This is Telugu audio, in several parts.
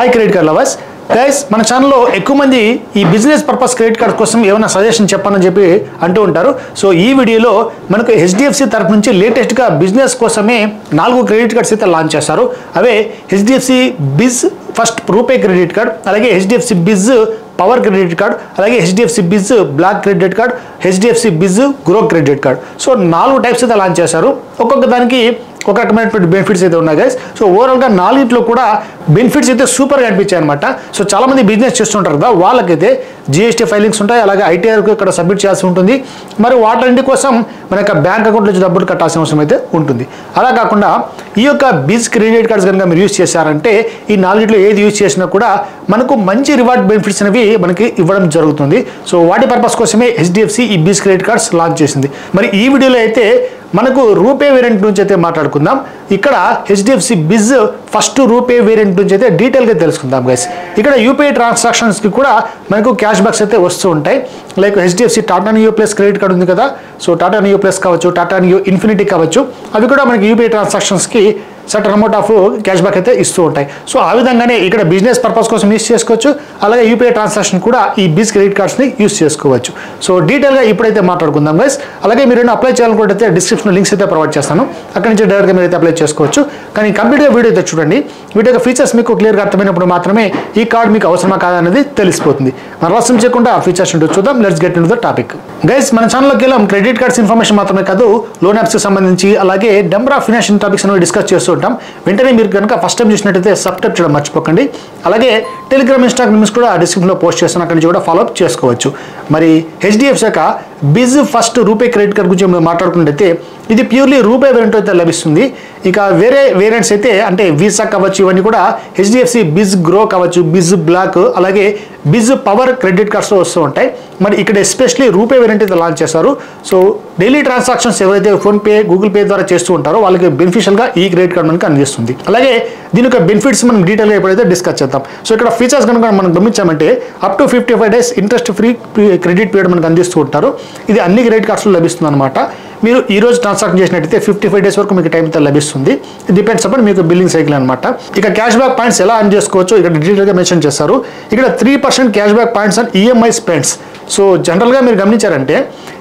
Hi credit card lovers guys, మన ఛానల్లో ఎక్కువ మంది ఈ బిజినెస్ పర్పస్ క్రెడిట్ కార్డ్ కోసం ఏమైనా సజెషన్ చెప్పాలని చెప్పి అంటూ ఉంటారు. సో ఈ వీడియోలో మనకు హెచ్డిఎఫ్సి తరఫు నుంచి లేటెస్ట్గా బిజినెస్ కోసమే 4 క్రెడిట్ కార్డ్స్ అయితే లాంచ్ చేశారు. అవే HDFC biz first RuPay credit card, అలాగే HDFC biz power credit card, అలాగే HDFC biz black credit card, HDFC biz grow credit card. So 4 types అయితే లాంచ్ చేశారు. ఒక్కొక్క దానికి ఒక రకమైనటువంటి బెనిఫిట్స్ అయితే ఉన్నాయి గైస్. సో ఓవరాల్గా 4 కూడా బెనిఫిట్స్ అయితే సూపర్గా అనిపించాయి అనమాట. సో చాలామంది బిజినెస్ చేస్తుంటారు కదా, వాళ్ళకైతే జిఎస్టీ ఫైలింగ్స్ ఉంటాయి, అలాగే ఐటీఆర్కు ఇక్కడ సబ్మిట్ చేయాల్సి ఉంటుంది. మరి వాటన్నిటి కోసం మన యొక్క బ్యాంక్ అకౌంట్ నుంచి డబ్బులు కట్టాల్సిన అవసరం అయితే ఉంటుంది. అలా కాకుండా ఈ యొక్క బిజ్ క్రెడిట్ కార్డ్స్ కనుక మీరు యూజ్ చేశారంటే ఈ 4 ఏది యూజ్ చేసినా కూడా మనకు మంచి రివార్డ్ బెనిఫిట్స్ అనేవి మనకి ఇవ్వడం జరుగుతుంది. సో వాటి పర్పస్ కోసమే హెచ్డిఎఫ్సి ఈ బిజ్ క్రెడిట్ కార్డ్స్ లాంచ్ చేసింది. మరి ఈ వీడియోలో అయితే మనకు రూపే వేరియంట్ నుంచి అయితే మాట్లాడుకుందాం. ఇక్కడ HDFC biz first RuPay variant నుంచి అయితే డీటెయిల్గా తెలుసుకుందాం గైస్. ఇక్కడ యూపీఐ ట్రాన్సాక్షన్స్కి కూడా మనకు క్యాష్ బ్యాక్స్ అయితే వస్తూ ఉంటాయి. Like HDFC Tata neo plus credit card ఉంది కదా, సో టాటా నియో ప్లస్ కావచ్చు, టాటా నియో ఇన్ఫినిటీ కావచ్చు, అవి కూడా మనకి యూపీఐ ట్రాన్సాక్షన్స్కి certain amount of cash back అయితే ఇస్తూ ఉంటాయి. సో ఆ విధంగానే ఇక్కడ బిజినెస్ పర్పస్ కోసం యూస్ చేసుకోవచ్చు, అలాగే యూపీఐ ట్రాన్సాక్షన్ కూడా ఈ బిజ్ క్రెడిట్ కార్డ్స్ని యూస్ చేసుకోవచ్చు. సో డీటెయిల్గా ఇప్పుడైతే మాట్లాడుకుందాం గైస్. అలాగే మీరు అప్లై చేయాలనుకుంటే డిస్క్రిప్షన్లో లింక్స్ అయితే ప్రొవైడ్ చేస్తాను, అక్కడి నుంచి డైరెక్ట్గా మీరు అయితే అప్లై చేసుకోవచ్చు. కానీ కంప్లీట్గా వీడియో అయితే చూడండి. వీటి యొక్క ఫీచర్స్ మీకు క్లియర్గా అర్థమైనప్పుడు మాత్రమే ఈ కార్డ్ మీకు అవసరమా కాదనేది తెలిసిపోతుంది. మన రాష్ట్రం చేయకుండా ఆ ఫీచర్స్ ఉంటూ చూద్దాం. Let's get in to the topic guys. మన ఛానల్లోకి వెళ్ళాం క్రెడిట్ కార్డ్స్ ఇన్ఫర్మేషన్ మాత్రమే కాదు, లోన్ యాప్స్కి సంబంధించి అలాగే నెంబర్ ఆఫ్ ఫైనాన్షియల్ టాపిక్స్ అనేవి డిస్కస్ చేస్తూ ఉంటాం. వెంటనే మీరు కనుక ఫస్ట్ టైం చూసినట్టయితే సబ్స్క్రైబ్ చేయడం మర్చిపోకండి. అలాగే టెలిగ్రామ్, ఇన్స్టాగ్రామ్ కూడా డిస్క్రిప్షన్లో పోస్ట్ చేస్తాను, అక్కడి నుంచి కూడా ఫాలోఅప్ చేసుకోవచ్చు. మరి హెచ్డిఎఫ్సి యొక్క బిజ్ ఫస్ట్ రూపే క్రెడిట్ కార్డ్ గురించి మనం మాట్లాడుకున్నట్టయితే ఇది ప్యూర్లీ రూపే వేరియంట్ అయితే లభిస్తుంది. ఇక వేరే వేరియంట్స్ అయితే అంటే వీసా కావచ్చు, ఇవన్నీ కూడా హెచ్డిఎఫ్సి బిజ్ గ్రో కావచ్చు, బిజ్ బ్లాక్, అలాగే బిజ్ పవర్ క్రెడిట్ కార్డ్స్లో వస్తూ ఉంటాయి. మరి ఇక్కడ ఎస్పెషలీ రూపే వేరియంట్ అయితే లాంచ్ చేశారు. సో డైలీ ట్రాన్సాక్షన్స్ ఎవరైతే ఫోన్పే, గూగుల్ పే ద్వారా చేస్తూ ఉంటారో వాళ్ళకి బెనిఫిషియల్గా ఈ క్రెడిట్ కార్డ్ మనకి అందిస్తుంది. అలాగే దీని యొక్క బెనిఫిట్స్ మనం డీటెయిల్గా ఎప్పుడైతే డిస్కస్ చేద్దాం. సో ఇక్కడ ఫీచర్స్ కనుక మనం గమనించామంటే up to 55 days interest free credit period మనకు అందిస్తూ ఉంటారు. ఇది అన్ని క్రెడిట్ కార్డ్స్లో లభిస్తుంది అనమాట. మీరు ఈ రోజు ట్రాన్సాక్షన్ చేసినట్టయితే 55 days వరకు మీకు టైం అయితే లభిస్తుంది. ఇది డిపెండ్స్ అప్పుడు మీకు బిల్లింగ్ సైకిల్ అనమాట. ఇక క్యాష్ బ్యాక్ పాయింట్స్ ఎలా అర్న్ చేసుకోవచ్చు ఇక్కడ డీటెయిల్గా మెన్షన్ చేస్తారు. ఇక్కడ 3% cash back points and EMI spends. So జనరల్గా మీరు గమనించారంటే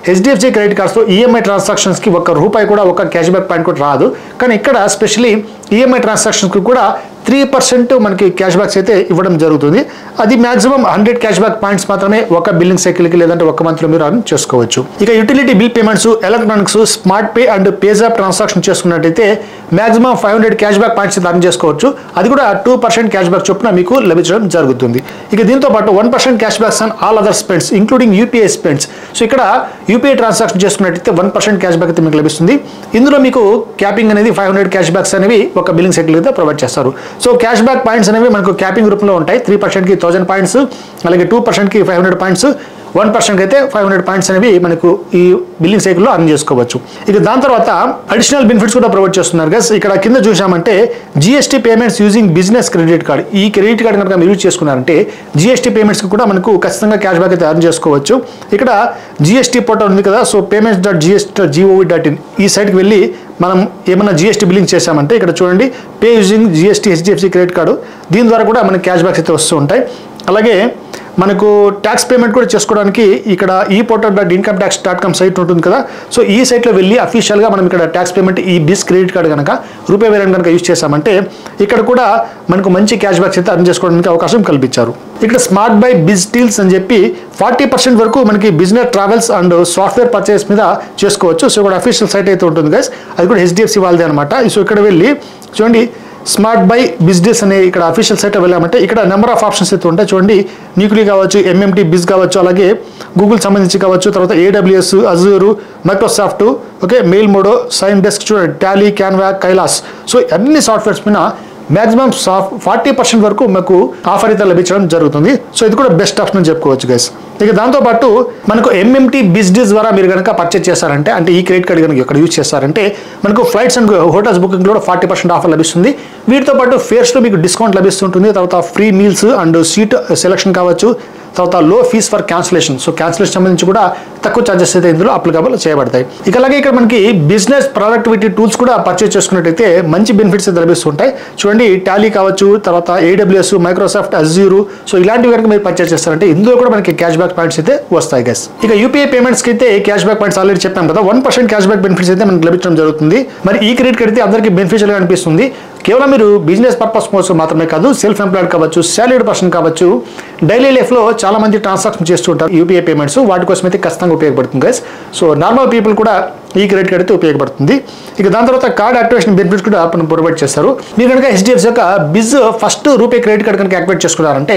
హెచ్డిఎఫ్సి క్రెడిట్ కార్డ్స్తో ఈఎంఐ ట్రాన్సాక్షన్స్కి ₹1 కూడా ఒక క్యాష్ బ్యాక్ పాయింట్ కూడా రాదు. కానీ ఇక్కడ స్పెషలీ ఈఎంఐ ట్రాన్సాక్షన్స్కి కూడా 3% మనకి క్యాష్ బ్యాక్స్ అయితే ఇవ్వడం జరుగుతుంది. అది మాక్సిమం 100 క్యాష్ బ్యాక్ పాయింట్స్ మాత్రమే ఒక బిల్లింగ్ సైకిల్కి లేదంటే ఒక మంత్లో మీరు అర్న్ చేసుకోవచ్చు. ఇక utility bill payments, electronics, smart pay and PayZapp transaction చేసుకున్నట్టయితే maximum 500 cash back points earn చేసుకోవచ్చు. అది కూడా 2% క్యాష్ బ్యాక్ చొప్పున మీకు లభించడం జరుగుతుంది. ఇక దీంతో పాటు 1% cash backs on all other spends including UPI spends. So ఇక్కడ యూపీఐ ట్రాన్సాక్షన్ చేసుకున్నట్టయితే 1% క్యాష్ బ్యాక్ అయితే మీకు లభిస్తుంది. ఇందులో మీకు క్యాపింగ్ అనేది 500 క్యాష్ బ్యాక్స్ అనేవి ఒక బిల్లింగ్ సైకిల్ అయితే ప్రొవైడ్ చేస్తారు. సో క్యాష్ బ్యాక్ పాయింట్స్ అనేవి మనకు క్యాపింగ్ రూపంలో ఉంటాయి. 3%కి 1000 పాయింట్స్, అలాగే 2%కి 500 పాయింట్స్, 1%కి అయితే 500 పాయింట్స్ అనేవి మనకు ఈ బిల్లింగ్ సైకిల్లో అర్న్ చేసుకోవచ్చు. ఇక దాని తర్వాత అడిషనల్ బెనిఫిట్స్ కూడా ప్రొవైడ్ చేస్తున్నారు గైస్. ఇక్కడ కింద చూసామంటే GST payments using business credit card. ఈ క్రెడిట్ కార్డ్ కనుక మీరు యూజ్ చేసుకున్నారంటే జిఎస్టీ పేమెంట్స్కి కూడా మనకు ఖచ్చితంగా క్యాష్ బ్యాక్ అయితే అర్న్ చేసుకోవచ్చు. ఇక్కడ జిఎస్టీ పోర్టల్ ఉంది కదా, సో payments.gst.gov.in ఈ సైట్కి వెళ్ళి మనం ఏమైనా జిఎస్టీ బిల్లింగ్ చేసామంటే ఇక్కడ చూడండి pay using GST HDFC credit card, దీని ద్వారా కూడా మనకి క్యాష్ బ్యాక్స్ అయితే వస్తూ ఉంటాయి. అలాగే మనకు ట్యాక్స్ పేమెంట్ కూడా చేసుకోవడానికి ఇక్కడ eportal.incometax.com సైట్ ఉంటుంది కదా, సో ఈ సైట్లో వెళ్ళి అఫీషియల్గా మనం ఇక్కడ ట్యాక్స్ పేమెంట్ ఈ బిజ్ క్రెడిట్ కార్డ్ కనుక రూపే వేరియంట్ కనుక యూజ్ చేసామంటే ఇక్కడ కూడా మనకు మంచి క్యాష్ బ్యాక్స్ అయితే అర్న్ చేసుకోవడానికి అవకాశం కల్పించారు. ఇక్కడ స్మార్ట్ బై బిజ్ డీల్స్ అని చెప్పి 40% వరకు మనకి business travels and software purchase మీద చేసుకోవచ్చు. సో ఇక్కడ అఫీషియల్ సైట్ అయితే ఉంటుంది గైస్, అది కూడా హెచ్డిఎఫ్సి వాళ్ళదే అనమాట. సో ఇక్కడ వెళ్ళి చూడండి స్మార్ట్ బై బిజినెస్ అనే ఇక్కడ అఫీషియల్ సైట్ వెళ్ళామంటే ఇక్కడ నెంబర్ ఆఫ్ ఆప్షన్స్ అయితే ఉంటాయి. చూడండి న్యూక్లీ కావచ్చు, ఎంఎంటీ బిజ్ కావచ్చు, అలాగే గూగుల్ సంబంధించి కావచ్చు, తర్వాత AWS, Azure, Microsoft, okay, Mailmodo, SignDesk, చూడండి టాలీ, క్యాన్వా, కైలాస్. సో అన్ని సాఫ్ట్వేర్స్ మీద మాక్సిమం 40% వరకు మాకు ఆఫర్ అయితే లభించడం జరుగుతుంది. సో ఇది కూడా బెస్ట్ ఆప్షన్ అని చెప్పుకోవచ్చు గైస్. ఇక దాంతోపాటు మనకు ఎంఎంటీ బిజినెస్ ద్వారా మీరు కనుక పర్చేస్ చేస్తారంటే అంటే ఈ క్రెడిట్ కార్డ్ కనుక ఇక్కడ యూజ్ చేస్తారంటే మనకు ఫ్లైట్స్ అండ్ హోటల్స్ బుకింగ్ కూడా 40% ఆఫర్ లభిస్తుంది. వీటితో పాటు ఫేర్స్లో మీకు డిస్కౌంట్ లభిస్తుంటుంది. తర్వాత free meals and seat selection కావచ్చు, తర్వాత లో fees for cancellation. So cancellation సంబంధించి కూడా తక్కువ ఛార్జెస్ అయితే ఇందులో అప్లికబుల్ చేయబడతాయి. ఇక అలాగే ఇక్కడ మనకి బిజినెస్ ప్రొడక్టివిటీ టూల్స్ కూడా పర్చేస్ చేసుకున్నట్టయితే మంచి బెనిఫిట్స్ అయితే లభిస్తుంటాయి. చూడండి, టాలీ కావచ్చు, తర్వాత AWS, మైక్రోసాఫ్ట్ అజ్యూర్, సో ఇలాంటివి కనుక మీరు పర్చేస్ చేస్తారంటే ఇందులో కూడా మనకి క్యాష్ బ్యాక్ పాయింట్స్ అయితే వస్తాయి గైస్. ఇక UPI పేమెంట్స్ కి అయితే క్యాష్ బ్యాక్ పాయింట్స్ ఆల్రెడీ చెప్పాం కదా, 1% క్యాష్ బ్యాక్ బెనిఫిట్స్ అయితే మనకి లభించడం జరుగుతుంది. మరి ఈ క్రెడిట్ కార్డ్ అయితే అందరికీ బెనిఫిషియల్ గా అనిపిస్తుంది. కేవలం మీరు బిజినెస్ పర్పస్ కోసం మాత్రమే కాదు, సెల్ఫ్ ఎంప్లాయిడ్ కావచ్చు, సాలరీడ్ పర్సన్ కావచ్చు, డైలీ లైఫ్ లో చాలా మంది ట్రాన్సాక్షన్ చేస్తూ ఉంటారు UPI పేమెంట్స్, వాటి కోసం అయితే ఖచ్చితంగా ఉపయోగపడుతుంది గైస్. సో నార్మల్ పీపుల్ కూడా ఈ క్రెడిట్ కార్డ్ అయితే ఉపయోగపడుతుంది. ఇక దాని తర్వాత కార్డ్ యాక్టివేషన్ బెనిఫిట్స్ కూడా మనం ప్రొవైడ్ చేస్తారు. మీరు కనుక HDFC యొక్క బిజ్ ఫస్ట్ రూపే క్రెడిట్ కార్డ్ కనుక యాక్టివేట్ చేసుకున్నారంటే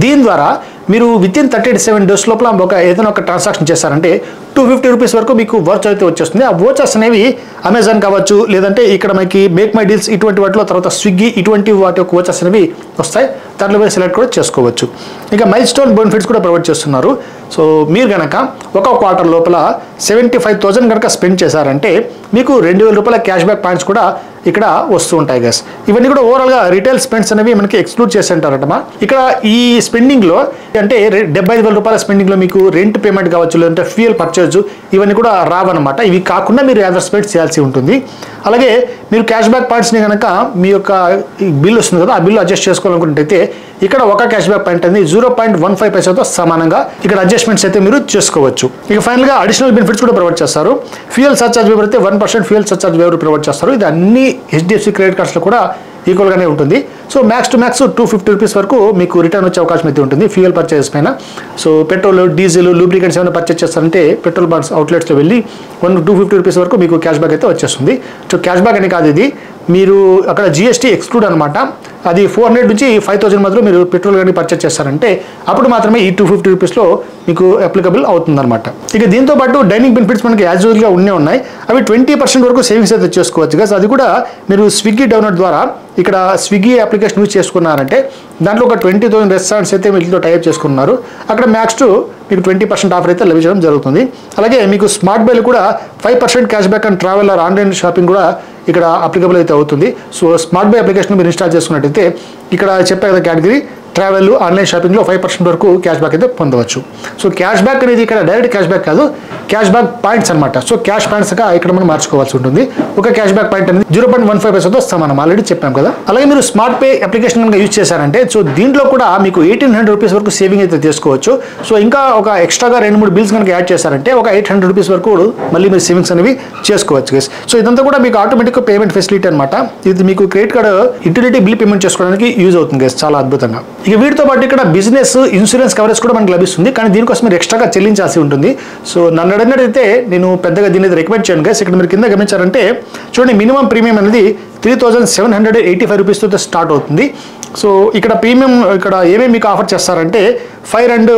దీని ద్వారా మీరు వితిన్ 37 days లోపల ఏదైనా ఒక ట్రాన్సాక్షన్ చేస్తారంటే 250 రూపీస్ వరకు మీకు వోచర్ అయితే వచ్చేస్తుంది. ఆ వోచర్స్ అనేవి అమెజాన్ కావచ్చు, లేదంటే ఇక్కడ మనకి మేక్ మై డీల్స్ ఇటువంటి వాటిలో, తర్వాత స్విగ్గీ ఇటువంటి వాటి యొక్క వోచర్స్ అనేవి వస్తాయి. దాంట్లో మీరు సెలెక్ట్ కూడా చేసుకోవచ్చు. ఇక మైల్ స్టోన్ బెనిఫిట్స్ కూడా ప్రొవైడ్ చేస్తున్నారు. సో మీరు కనుక ఒక క్వార్టర్ లోపల 75,000 కనుక స్పెండ్ చేశారంటే మీకు 2,000 రూపాయల క్యాష్ బ్యాక్ పాయింట్స్ కూడా ఇక్కడ వస్తూ ఉంటాయి గైస్. ఇవన్నీ కూడా ఓవరాల్గా రీటైల్ స్పెండ్స్ అనేవి మనకి ఎక్స్క్లూడ్ చేసి ఉంటారటమా. ఇక్కడ ఈ స్పెండింగ్లో అంటే 75,000 రూపాయల స్పెండింగ్లో మీకు రెంట్ పేమెంట్ కావచ్చు, లేదంటే ఫ్యూయల్ పర్చేజ్ ఇవన్నీ కూడా రావన్నమాట. ఇవి కాకుండా మీరు అదర్ స్పెండ్స్ చేయాల్సి ఉంటుంది. అలాగే మీరు క్యాష్ బ్యాక్ పాయింట్స్ని కనుక మీ యొక్క బిల్ వస్తుంది కదా, ఆ బిల్ అడ్జస్ట్ చేసుకోవాలనుకుంటే ఇక్కడ ఒక క్యాష్ బ్యాక్ పాయింట్ అనేది 0.15 పైసాతో సమానంగా ఇక్కడ అడ్జస్ట్మెంట్స్ అయితే మీరు చేసుకోవచ్చు. ఇక ఫైనల్గా అడిషనల్ బెనిఫిట్స్ కూడా ప్రొవైడ్ చేస్తారు. ఫ్యూయల్ సర్చార్జ్ వేవర్ అయితే 1% ఫ్యూయల్ సర్చార్జ్ వేవర్ ప్రొవైడ్ చేస్తారు. ఇది అన్ని HDFC క్రెడిట్ కార్డ్స్లో కూడా ఈక్వల్గానే ఉంటుంది. So max to max 250 rupees వరకు మీకు రిటర్న్ వచ్చే అవకాశం అయితే ఉంటుంది ఫ్యూయల్ పర్చేస్ పైన. సో పెట్రోల్, డీజిల్, లూబ్రికెంట్స్ ఏమైనా పర్చేస్ చేస్తారంటే పెట్రోల్ బంక్స్ అవుట్లెట్స్లో వెళ్ళి 250 రూపీస్ వరకు మీకు క్యాష్ బ్యాక్ అయితే వచ్చేస్తుంది. సో క్యాష్ బ్యాక్ అని కాదు, ఇది మీరు అక్కడ GST ఎక్స్క్లూడ్ అనమాట. అది 400 నుంచి 5,000 మధ్యలో మీరు పెట్రోల్ కానీ పర్చేస్ చేస్తారంటే అప్పుడు మాత్రమే ఈ 250 రూపీస్లో మీకు అప్లికబుల్ అవుతుందన్నమాట. ఇక దీంతో పాటు డైనింగ్ బెనిఫిట్స్ మనకి యాజ్ యూజువల్గా ఉన్నాయి. అవి 20% వరకు సేవింగ్స్ అయితే చేసుకోవచ్చు కదా. అది కూడా మీరు స్విగ్గీ డౌన్లోడ్ ద్వారా ఇక్కడ స్విగ్గీ అప్లికేషన్ యూజ్ చేసుకున్నారంటే దాంట్లో ఒక 20,000 రెస్టారెంట్స్ అయితే వీటితో టైప్ చేసుకున్నారు. అక్కడ మ్యాక్స్ టు మీకు 20% ఆఫర్ అయితే లభించడం జరుగుతుంది. అలాగే మీకు స్మార్ట్ బైల్ కూడా 5% cash back and travel or online shopping కూడా ఇక్కడ అప్లికబుల్ అయితే అవుతుంది. సో స్మార్ట్ బై అప్లికేషన్ మీరు ఇన్స్టాల్ చేసుకున్నట్టయితే ఇక్కడ చెప్పే కదా కేటగిరీ ట్రావెల్, ఆన్లైన్ షాపింగ్లో 5% వరకు క్యాష్ బ్యాక్ అయితే పొందవచ్చు. సో క్యాష్ బ్యాక్ అనేది ఇక్కడ డైరెక్ట్ క్యాష్ బ్యాక్ కాదు, క్యాష్ బ్యాక్ పాయింట్స్ అనమాట. సో క్యాష్ పాయింట్స్గా ఇక్కడ మనం మార్చుకోవాల్సి ఉంటుంది. ఒక క్యాష్ బ్యాక్ పాయింట్ అనేది 0.15 పైసాతో సమానం, ఆల్రెడీ చెప్పాం కదా. అలాగే మీరు స్మార్ట్ పే అప్లికేషన్ కనుక యూజ్ చేశారంటే సో దీంట్లో కూడా మీకు 1,800 రూపీస్ వరకు సేవింగ్ అయితే చేసుకోవచ్చు. సో ఇంకా ఒక ఎక్స్ట్రాగా 2-3 బిల్స్ కనుక యాడ్ చేశారంటే ఒక 800 రూపీస్ వరకు మళ్ళీ మీరు సేవింగ్స్ అనేవి చేసుకోవచ్చు గైస్. సో ఇదంతా కూడా మీకు ఆటోమేటిక్ పేమెంట్ ఫెసిలిటీ అనమాట. ఇది మీకు credit card utility bill payment చేసుకోవడానికి యూజ్ అవుతుంది గైస్, చాలా అద్భుతంగా. ఇక వీటితో పాటు ఇక్కడ బిజినెస్ ఇన్సూరెన్స్ కవరేజ్ కూడా మనకు లభిస్తుంది, కానీ దీనికోసం మీరు ఎక్స్ట్రాగా చెల్లించాల్సి ఉంటుంది. సో నన్ను అడిగినట్టయితే నేను పెద్దగా దీన్ని రికమెండ్ చేయను గైస్. ఇక్కడ మీరు కింద గమనించారంటే చూడండి, మినిమం ప్రీమియం అనేది 3,785 రూపీస్తో స్టార్ట్ అవుతుంది. సో ఇక్కడ ప్రీమియం ఇక్కడ ఏమేమి మీకు ఆఫర్ చేస్తారంటే ఫైర్ అండ్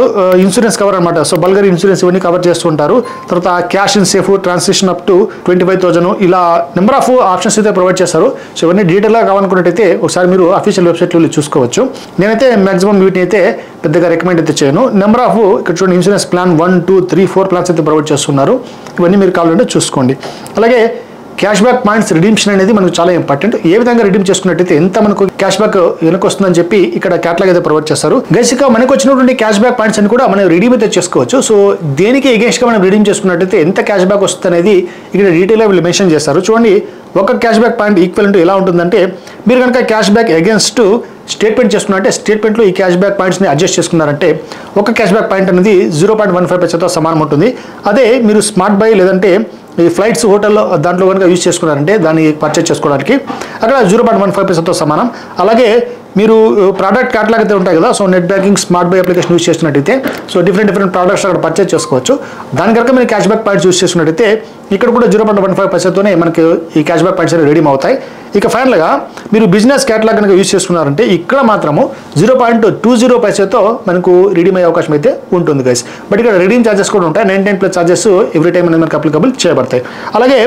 ఇన్సూరెన్స్ కవర్ అనమాట. సో బల్గర్ ఇన్సూరెన్స్ ఇవన్నీ కవర్ చేస్తుంటారు. తర్వాత cash in safe, transaction up to 25,000 ఇలా నెంబర్ ఆఫ్ ఆప్షన్స్ అయితే ప్రొవైడ్ చేస్తారు. సో ఇవన్నీ డీటెయిల్గా కావాలనుకున్నట్టయితే ఒకసారి మీరు అఫీషియల్ వెబ్సైట్లో వెళ్ళి చూసుకోవచ్చు. నేనైతే మాక్సిమం వీటిని అయితే పెద్దగా రికమెండ్ అయితే చేయను. నెంబర్ ఆఫ్ ఇక్కడ చూడండి, ఇన్సూరెన్స్ ప్లాన్ 1, 2, 3, 4 ప్లాన్స్ అయితే ప్రొవైడ్ చేస్తున్నారు. ఇవన్నీ మీరు కావాలంటే చూసుకోండి. అలాగే క్యాష్ బ్యాక్ పాయింట్స్ రిడీమ్షన్ అనేది మనకు చాలా ఇంపార్టెంట్. ఏ విధంగా రిడీమ్ చేసుకున్నట్టయితే ఎంత మనకు క్యాష్ బ్యాక్ వెనక వస్తుందని చెప్పి ఇక్కడ క్యాటలాగ్ అయితే ప్రొవైడ్ చేస్తారు. బేసిక్గా మనకు వచ్చినటువంటి క్యాష్ బ్యాక్ పాయింట్స్ అని కూడా మనం రిడీమ్ అయితే చేసుకోవచ్చు. సో దేనికి ఎగెన్స్ట్గా మనం రిడీమ్ చేసుకున్నట్టయితే ఎంత క్యాష్ బ్యాక్ వస్తుంది అనేది ఇక్కడ డీటెయిల్గా వీళ్ళు మెన్షన్ చేస్తారు. చూడండి, ఒక క్యాష్ బ్యాక్ పాయింట్ ఈక్వల్ ఎలా ఉంటుందంటే మీరు కనుక క్యాష్ బ్యాక్ అగేన్స్ట్ స్టేట్మెంట్ చేసుకున్నారంటే స్టేట్మెంట్లో ఈ క్యాష్ బ్యాక్ పాయింట్స్ని అడ్జస్ట్ చేసుకున్నారంటే ఒక క్యాష్ బ్యాక్ పాయింట్ అనేది 0.15 పైసాతో సమానం ఉంటుంది. అదే మీరు స్మార్ట్ బై లేదంటే ఈ ఫ్లైట్స్ హోటల్లో దాంట్లో కనుక యూజ్ చేసుకున్నారంటే దాన్ని పర్చేజ్ చేసుకోవడానికి అక్కడ 0.15 పైసాతో సమానం. అలాగే మీరు ప్రోడక్ట్ క్యాటలాగ్ అయితే ఉంటాయి కదా, so net banking smart by application use చేసినట్టయితే సో డిఫరెంట్ ప్రోడక్ట్స్ అక్కడ పర్చేజ్ చేసుకోవచ్చు. దాని కనుక మీరు క్యాష్ బ్యాక్ పాయింట్స్ యూజ్ చేసినట్టయితే ఇక్కడ కూడా 0.15 పైసాతోనే మనకి ఈ క్యాష్ బ్యాక్ పాయింట్స్ అనేవి రెడీమ్ అవుతాయి. ఇక ఫైనల్గా మీరు బిజినెస్ క్యాటలాగ్ కనుక యూజ్ చేసుకున్నారంటే ఇక్కడ మాత్రము 0.20 పైసాతో మనకు రిడీమ్ అయ్యే అవకాశం అయితే ఉంటుంది గైస్. బట్ ఇక్కడ రిడీమ్ ఛార్జెస్ కూడా ఉంటాయి. 99+ ఛార్జెస్ ఎవ్రీ టైం అనేది మనకు అప్లికబుల్ చేయబడతాయి. అలాగే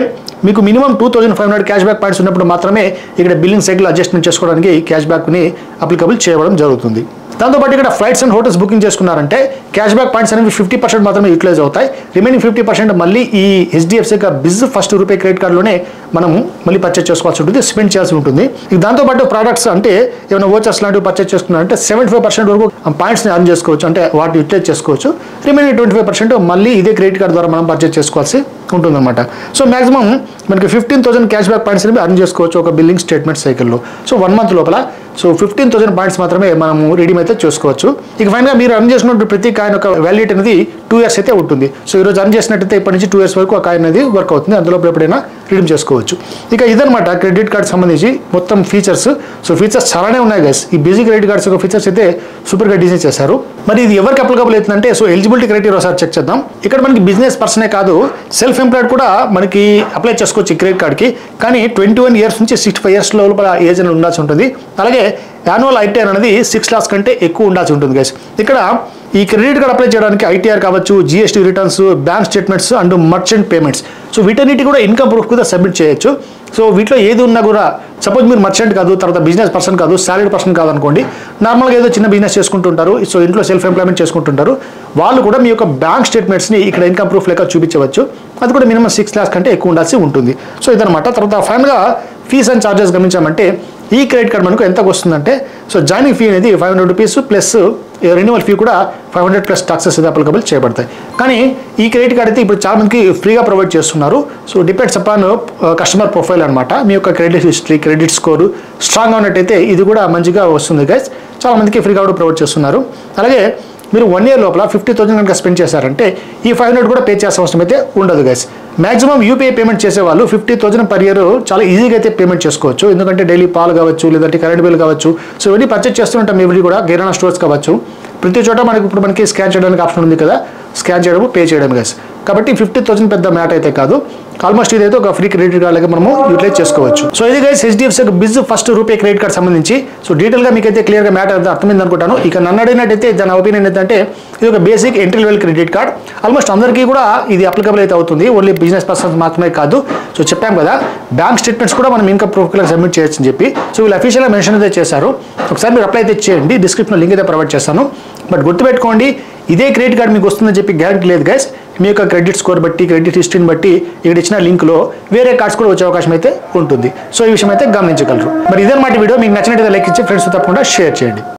మీకు మినిమం 2,500 క్యాష్ బ్యాక్ పాయింట్స్ ఉన్నప్పుడు మాత్రమే ఇక్కడ బిల్లింగ్ సైకిల్ అడ్జస్ట్మెంట్ చేసుకోవడానికి క్యాష్ బ్యాక్ని అప్లికబుల్ చేయడం జరుగుతుంది. దాంతోపాటు ఇక్కడ ఫ్లైట్స్ అండ్ హోటల్స్ బుకింగ్ చేసుకున్నారంటే క్యాష్ బ్యాక్ పాయింట్స్ అనేవి 50% మాత్రమే యూటిలైజ్ అవుతాయి. రిమైనింగ్ 50% మళ్ళీ ఈ HDFC బిజ్ ఫస్ట్ రూపే క్రెడిట్ కార్డులోనే మనము మళ్ళీ పర్చేస్ చేసుకోవాల్సి ఉంటుంది, స్పెండ్ చేయాల్సి ఉంటుంది. ఇక దాంతోపాటు ప్రోడక్ట్స్ అంటే ఏమైనా వోచర్స్ లాంటివి పర్చేస్ చేసుకున్నారంటే 75% వరకు పాయింట్స్ని అర్న్ చేసుకోవచ్చు, అంటే వాటిని యూటిలైజ్ చేసుకోవచ్చు. రిమైనింగ్ 25% మళ్ళీ ఇదే క్రెడిట్ కార్డ్ ద్వారా మనం పర్చేస్ చేసుకోవాల్సి ఉంటుందన్నమాట. సో మాక్సిమం మనకి 15,000 క్యాష్ బ్యాక్ పాయింట్స్ అర్న్ చేసుకోవచ్చు ఒక బిల్లింగ్ స్టేట్మెంట్ సైకిల్లో. సో 1 month లోపల 15,000 పాయింట్స్ మాత్రమే మనము రీడీమ్ అయితే చేసుకోవచ్చు. ఇక ఫైనల్గా మీరు అర్న్ చేసినటువంటి ప్రతి కాయిన్ ఒక వ్యాలిడిటీ అనేది 2 years అయితే ఉంటుంది. సో ఈరోజు అర్న్ చేసినట్టయితే ఇప్పటి నుంచి 2 years వరకు ఆ కాయిన్ అనేది వర్క్ అవుతుంది, అందులో ఎప్పుడైనా రీడీమ్ చేసుకోవచ్చు. ఇక ఇదనమాట క్రెడిట్ కార్డ్ సంబంధించి మొత్తం ఫీచర్స్. సో ఫీచర్స్ చాలానే ఉన్నాయి గైస్. ఈ బేసిక్ క్రెడిట్ కార్డ్స్ యొక్క ఫీచర్స్ అయితే సూపర్గా డిజైన్ చేశారు. మరి ఇది ఎవరికి అప్లికబుల్ అవుతుందంటే సో ఎలిజిబిలిటీ క్రైటీరియా ఒకసారి చెక్ చేద్దాం. ఇక్కడ మనకి బిజినెస్ పర్సనే కాదు, సెల్ఫ్ ఎంప్లాయిడ్ కూడా మనకి అప్లై చేసుకోవచ్చు ఈ క్రెడిట్ కార్డ్కి. కానీ 21 years నుంచి 65 years లోపల ఏజ్ అనేది ఉండాల్సి ఉంటుంది. అలాగే యాన్యువల్ ఐటీఆర్ అనేది 6 lakhs కంటే ఎక్కువ ఉండాల్సి ఉంటుంది గైస్. ఇక్కడ ఈ క్రెడిట్ కార్డ్ అప్లై చేయడానికి ఐటీఆర్ కావచ్చు, GST returns, bank statements and merchant payments, so వీటన్నిటి కూడా ఇన్కమ్ ప్రూఫ్ కూడా సబ్మిట్ చేయొచ్చు. సో వీటిలో ఏది ఉన్నా కూడా సపోజ్ మీరు మర్చెంట్ కాదు, తర్వాత బిజినెస్ పర్సన్ కాదు, సాలరీడ్ పర్సన్ కాదు అనుకోండి, నార్మల్గా ఏదో చిన్న బిజినెస్ చేసుకుంటుంటారు, సో ఇంట్లో సెల్ఫ్ ఎంప్లాయ్మెంట్ చేసుకుంటుంటారు, వాళ్ళు కూడా మీ యొక్క బ్యాంక్ స్టేట్మెంట్స్ని ఇక్కడ ఇన్కమ్ ప్రూఫ్ లెక్క చూపించవచ్చు. అది కూడా మినిమం 6 lakhs కంటే ఎక్కువ ఉండాల్సి ఉంటుంది. సో ఇదనమాట. తర్వాత ఫైనల్గా ఫీస్ అండ్ ఛార్జెస్ గమనించామంటే ఈ క్రెడిట్ కార్డ్ మనకు ఎంతకు వస్తుందంటే సో జాయినింగ్ ఫీ అనేది 500 rupees ప్లస్ రెన్యువల్ ఫీ కూడా 500 ప్లస్ టాక్సెస్ అయితే అప్లికబుల్ చేయబడతాయి. కానీ ఈ క్రెడిట్ కార్డ్ అయితే ఇప్పుడు చాలా మందికి ఫ్రీగా ప్రొవైడ్ చేస్తున్నారు. So depends upon customer profile అనమాట. మీ యొక్క క్రెడిట్ హిస్టరీ, క్రెడిట్ స్కోరు స్ట్రాంగ్గా ఉన్నట్టయితే ఇది కూడా మంచిగా వస్తుంది గైస్. చాలా మందికి ఫ్రీగా కూడా ప్రొవైడ్ చేస్తున్నారు. అలాగే మీరు 1 year లోపల 50,000 కనుక స్పెండ్ చేశారంటే ఈ 500 కూడా పే చేసే అవసరం అయితే ఉండదు గైస్. మాక్సిమం యూపీఐ పేమెంట్ చేసే వాళ్ళు 50,000 per year చాలా ఈజీగా అయితే పేమెంట్ చేసుకోవచ్చు. ఎందుకంటే డైలీ పాలు కావచ్చు, లేదంటే కరెంట్ బిల్ కావచ్చు, సో ఇవన్నీ పర్చేస్ చేస్తుంటాం ఇవన్నీ కూడా. కిరాణా స్టోర్స్ కావచ్చు, ప్రతి చోట మనకి స్కాన్ చేయడానికి ఆప్షన్ ఉంది కదా, స్కాన్ చేయడం, పే చేయడం గైస్. కాబట్టి 50,000 పెద్ద మ్యాటర్ అయితే కాదు. ఆల్మోస్ట్ ఇదైతే ఒక ఫ్రీ క్రెడిట్ కార్డ్ లాగా మనము యూటిలైజ్ చేసుకోవచ్చు. సో ఇది guys HDFC biz first RuPay credit card సంబంధించి. సో డీటెయిల్గా మీకైతే క్లియర్గా మ్యాటర్ అయితే అర్థమైంది అనుకుంటాను. ఇక నన్ను అడిగినట్టయితే దాని ఒపీనియన్ ఏంటంటే ఇది ఒక basic entry level credit card. Almost అందరికీ కూడా ఇది అప్లికబుల్ అయితే అవుతుంది, ఓన్లీ బిజినెస్ పర్సన్స్ మాత్రమే కాదు. సో చెప్పాం కదా, బ్యాంక్ స్టేట్మెంట్స్ కూడా మనం ఇన్కమ్ ప్రూఫ్ సబ్మిట్ చేయొచ్చు అని చెప్పి. సో వీళ్ళు అఫీషియల్గా మెన్షన్ అయితే చేశారు. ఒకసారి మీరు అప్లై అయితే చేయండి, డిస్క్రిప్షన్లో లింక్ అయితే ప్రొవైడ్ చేస్తాను. బట్ గుర్తుపెట్టుకోండి, ఇదే క్రెడిట్ కార్డ్ మీకు వస్తుందని చెప్పి గ్యారెంటీ లేదు గైస్. మీ యొక్క క్రెడిట్ స్కోర్ బట్టి, క్రెడిట్ హిస్టరీని బట్టి ఇక్కడ ఇచ్చిన లింక్లో వేరే కార్డ్స్ కూడా వచ్చే అవకాశం అయితే ఉంటుంది. సో ఈ విషయం అయితే గమనించగలరు. మరి ఇదన్నమాట వీడియో. మీకు నచ్చినట్టయితే లైక్ ఇచ్చి ఫ్రెండ్స్ తప్పకుండా షేర్ చేయండి.